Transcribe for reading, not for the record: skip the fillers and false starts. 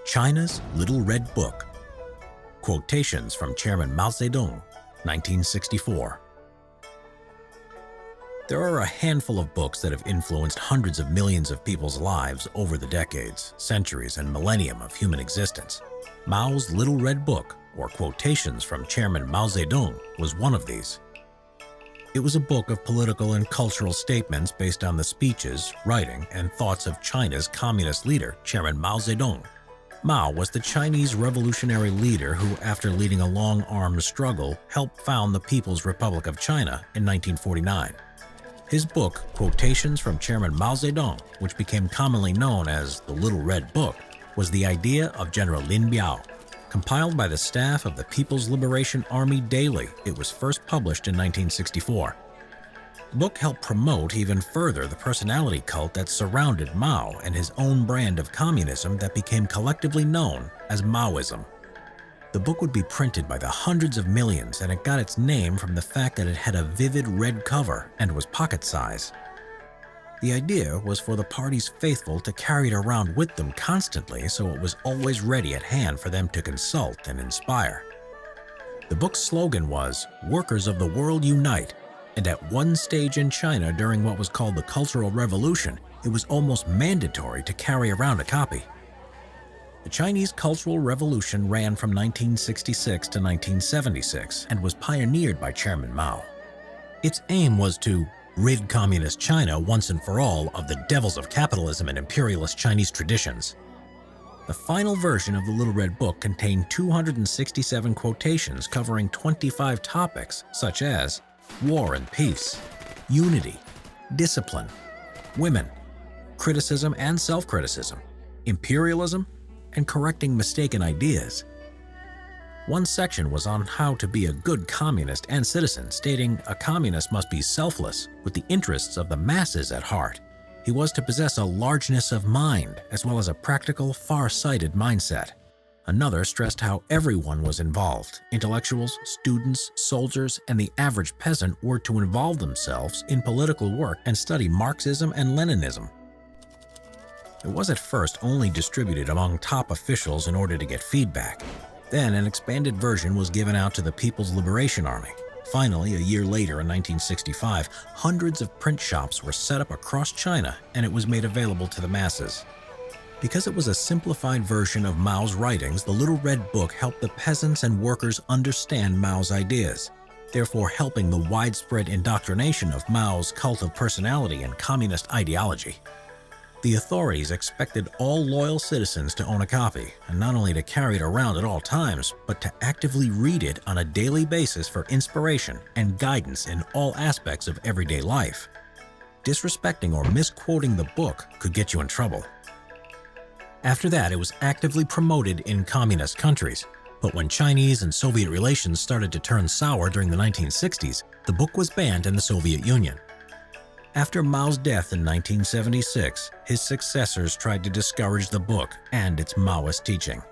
China's Little Red Book. Quotations from Chairman Mao Zedong, 1964. There are a handful of books that have influenced hundreds of millions of people's lives over the decades, centuries, and millennium of human existence. Mao's Little Red Book, or Quotations from Chairman Mao Zedong, was one of these. It was a book of political and cultural statements based on the speeches, writing, and thoughts of China's communist leader, Chairman Mao Zedong. Mao was the Chinese revolutionary leader who, after leading a long armed struggle, helped found the People's Republic of China in 1949. His book, Quotations from Chairman Mao Zedong, which became commonly known as the Little Red Book, was the idea of General Lin Biao. Compiled by the staff of the People's Liberation Army Daily, it was first published in 1964. The book helped promote even further the personality cult that surrounded Mao and his own brand of communism that became collectively known as Maoism. The book would be printed by the hundreds of millions, and it got its name from the fact that it had a vivid red cover and was pocket size. The idea was for the party's faithful to carry it around with them constantly, so it was always ready at hand for them to consult and inspire. The book's slogan was, "Workers of the world unite," and at one stage in China during what was called the Cultural Revolution, it was almost mandatory to carry around a copy. The Chinese Cultural Revolution ran from 1966 to 1976 and was pioneered by Chairman Mao. Its aim was to rid communist China once and for all of the devils of capitalism and imperialist Chinese traditions. The final version of the Little Red Book contained 267 quotations covering 25 topics such as war and peace, unity, discipline, women, criticism and self-criticism, imperialism, and correcting mistaken ideas. One section was on how to be a good communist and citizen, stating a communist must be selfless, with the interests of the masses at heart. He was to possess a largeness of mind, as well as a practical, far-sighted mindset. Another stressed how everyone was involved. Intellectuals, students, soldiers, and the average peasant were to involve themselves in political work and study Marxism and Leninism. It was at first only distributed among top officials in order to get feedback. Then an expanded version was given out to the People's Liberation Army. Finally, a year later in 1965, hundreds of print shops were set up across China and it was made available to the masses. Because it was a simplified version of Mao's writings, the Little Red Book helped the peasants and workers understand Mao's ideas, therefore helping the widespread indoctrination of Mao's cult of personality and communist ideology. The authorities expected all loyal citizens to own a copy, and not only to carry it around at all times, but to actively read it on a daily basis for inspiration and guidance in all aspects of everyday life. Disrespecting or misquoting the book could get you in trouble. After that, it was actively promoted in communist countries, but when Chinese and Soviet relations started to turn sour during the 1960s, the book was banned in the Soviet Union. After Mao's death in 1976, his successors tried to discourage the book and its Maoist teaching.